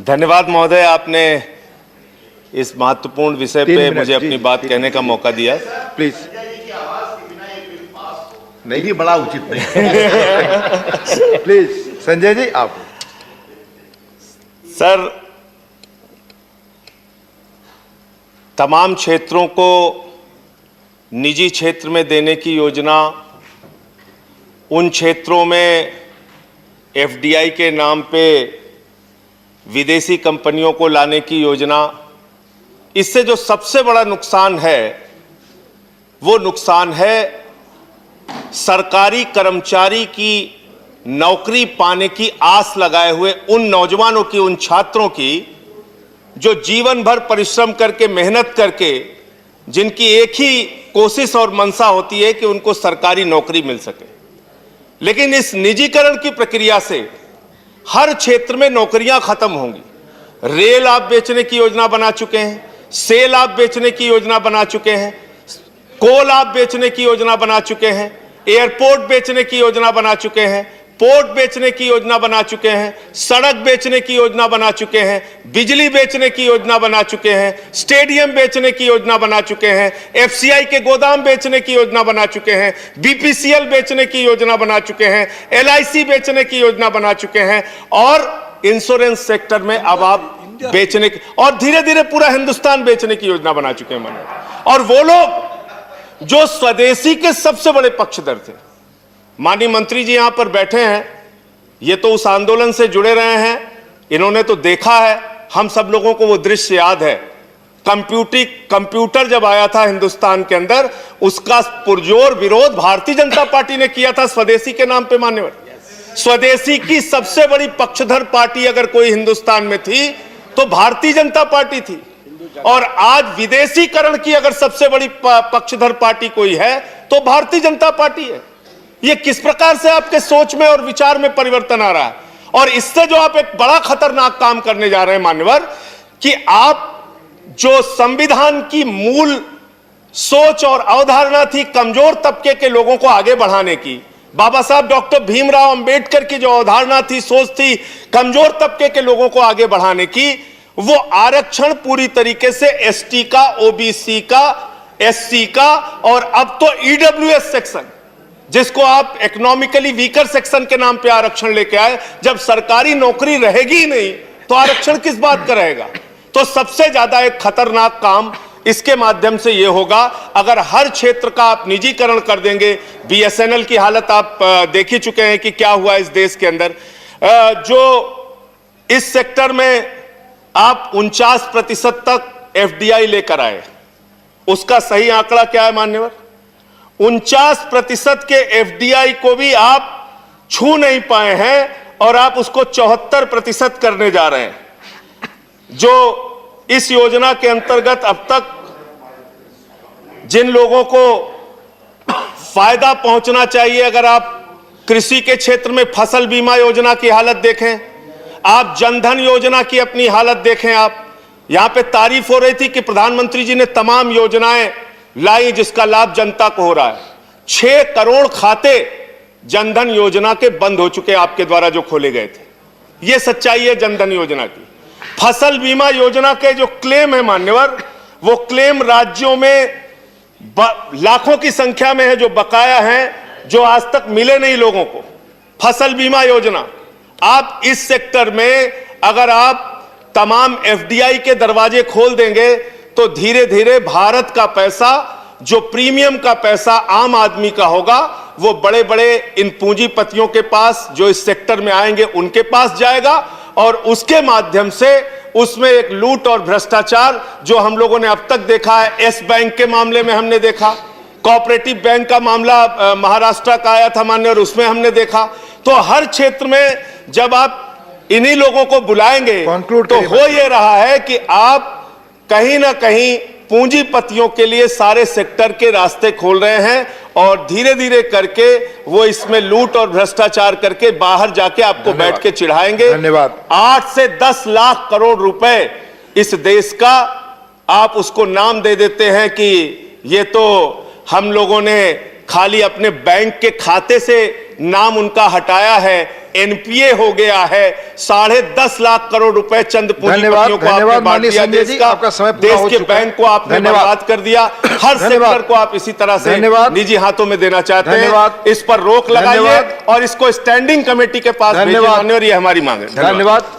धन्यवाद महोदय, आपने इस महत्वपूर्ण विषय पे मुझे अपनी बात कहने का मौका दिया। प्लीज। नहीं, बड़ा उचित नहीं। प्लीज संजय जी आप। सर, तमाम क्षेत्रों को निजी क्षेत्र में देने की योजना, उन क्षेत्रों में एफडीआई के नाम पे विदेशी कंपनियों को लाने की योजना, इससे जो सबसे बड़ा नुकसान है वो नुकसान है सरकारी कर्मचारी की नौकरी पाने की आस लगाए हुए उन नौजवानों की, उन छात्रों की जो जीवन भर परिश्रम करके, मेहनत करके, जिनकी एक ही कोशिश और मंशा होती है कि उनको सरकारी नौकरी मिल सके। लेकिन इस निजीकरण की प्रक्रिया से हर क्षेत्र में नौकरियां खत्म होंगी। रेल आप बेचने की योजना बना चुके हैं, सेल आप बेचने की योजना बना चुके हैं, कोल आप बेचने की योजना बना चुके हैं, एयरपोर्ट बेचने की योजना बना चुके हैं, पोर्ट बेचने की योजना बना चुके हैं, सड़क बेचने की योजना बना चुके हैं, बिजली बेचने की योजना बना चुके हैं, स्टेडियम बेचने की योजना बना चुके हैं, एफसीआई के गोदाम बेचने की योजना बना चुके हैं, बीपीसीएल बेचने की योजना बना चुके हैं, एलआईसी बेचने की योजना बना चुके हैं, और इंश्योरेंस सेक्टर में अब आप बेचने की, और धीरे धीरे पूरा हिंदुस्तान बेचने की योजना बना चुके हैं माननीय। और वो लोग जो स्वदेशी के सबसे बड़े पक्षधर थे, माननीय मंत्री जी यहां पर बैठे हैं, ये तो उस आंदोलन से जुड़े रहे हैं, इन्होंने तो देखा है, हम सब लोगों को वो दृश्य याद है। कंप्यूटर जब आया था हिंदुस्तान के अंदर, उसका पुरजोर विरोध भारतीय जनता पार्टी ने किया था स्वदेशी के नाम पे। मान्यवर, स्वदेशी की सबसे बड़ी पक्षधर पार्टी अगर कोई हिंदुस्तान में थी तो भारतीय जनता पार्टी थी, और आज विदेशीकरण की अगर सबसे बड़ी पक्षधर पार्टी कोई है तो भारतीय जनता पार्टी है। ये किस प्रकार से आपके सोच में और विचार में परिवर्तन आ रहा है, और इससे जो आप एक बड़ा खतरनाक काम करने जा रहे हैं मान्यवर, कि आप जो संविधान की मूल सोच और अवधारणा थी कमजोर तबके के लोगों को आगे बढ़ाने की, बाबा साहब डॉक्टर भीमराव अंबेडकर की जो अवधारणा थी, सोच थी कमजोर तबके के लोगों को आगे बढ़ाने की, वो आरक्षण पूरी तरीके से एसटी का, ओबीसी का, एससी का, और अब तो ईडब्ल्यूएस सेक्शन, जिसको आप इकोनॉमिकली वीकर सेक्शन के नाम पे आरक्षण लेके आए। जब सरकारी नौकरी रहेगी ही नहीं तो आरक्षण किस बात का रहेगा? तो सबसे ज्यादा एक खतरनाक काम इसके माध्यम से यह होगा, अगर हर क्षेत्र का आप निजीकरण कर देंगे। बीएसएनएल की हालत आप देख ही चुके हैं कि क्या हुआ इस देश के अंदर। जो इस सेक्टर में आप 49% तक एफडीआई लेकर आए, उसका सही आंकड़ा क्या है मान्यवर? 49% के एफडीआई को भी आप छू नहीं पाए हैं, और आप उसको 74% करने जा रहे हैं। जो इस योजना के अंतर्गत अब तक जिन लोगों को फायदा पहुंचना चाहिए, अगर आप कृषि के क्षेत्र में फसल बीमा योजना की हालत देखें, आप जनधन योजना की अपनी हालत देखें, आप यहां पे तारीफ हो रही थी कि प्रधानमंत्री जी ने तमाम योजनाएं लाई जिसका लाभ जनता को हो रहा है। 6 करोड़ खाते जनधन योजना के बंद हो चुके आपके द्वारा जो खोले गए थे। यह सच्चाई है जनधन योजना की। फसल बीमा योजना के जो क्लेम है मान्यवर, वो क्लेम राज्यों में लाखों की संख्या में है जो बकाया हैं, जो आज तक मिले नहीं लोगों को। फसल बीमा योजना, आप इस सेक्टर में अगर आप तमाम एफडीआई के दरवाजे खोल देंगे तो धीरे धीरे भारत का पैसा, जो प्रीमियम का पैसा आम आदमी का होगा, वो बड़े बड़े इन पूंजीपतियों के पास जो इस सेक्टर में आएंगे उनके पास जाएगा, और उसके माध्यम से उसमें एक लूट और भ्रष्टाचार जो हम लोगों ने अब तक देखा है। एस बैंक के मामले में हमने देखा, कोऑपरेटिव बैंक का मामला महाराष्ट्र का आया था मान्य, और उसमें हमने देखा। तो हर क्षेत्र में जब आप इन्हीं लोगों को बुलाएंगे तो हो ये रहा है कि आप कहीं ना कहीं पूंजीपतियों के लिए सारे सेक्टर के रास्ते खोल रहे हैं, और धीरे धीरे करके वो इसमें लूट और भ्रष्टाचार करके बाहर जाके आपको बैठ के चिढ़ाएंगे। धन्यवाद। 8 से 10 लाख करोड़ रुपए इस देश का आप उसको नाम दे देते हैं कि ये तो हम लोगों ने खाली अपने बैंक के खाते से नाम उनका हटाया है, एनपीए हो गया है। 10.5 लाख करोड़ रुपए चंद पूंजीपतियों को आपने बांट दिया। देश के बैंक को आपने बर्बाद कर दिया। हर सेक्टर को आप इसी तरह से निजी हाथों में देना चाहते हैं। इस पर रोक लगाइए और इसको स्टैंडिंग कमेटी के पास भेजिए, और ये हमारी मांग है। धन्यवाद।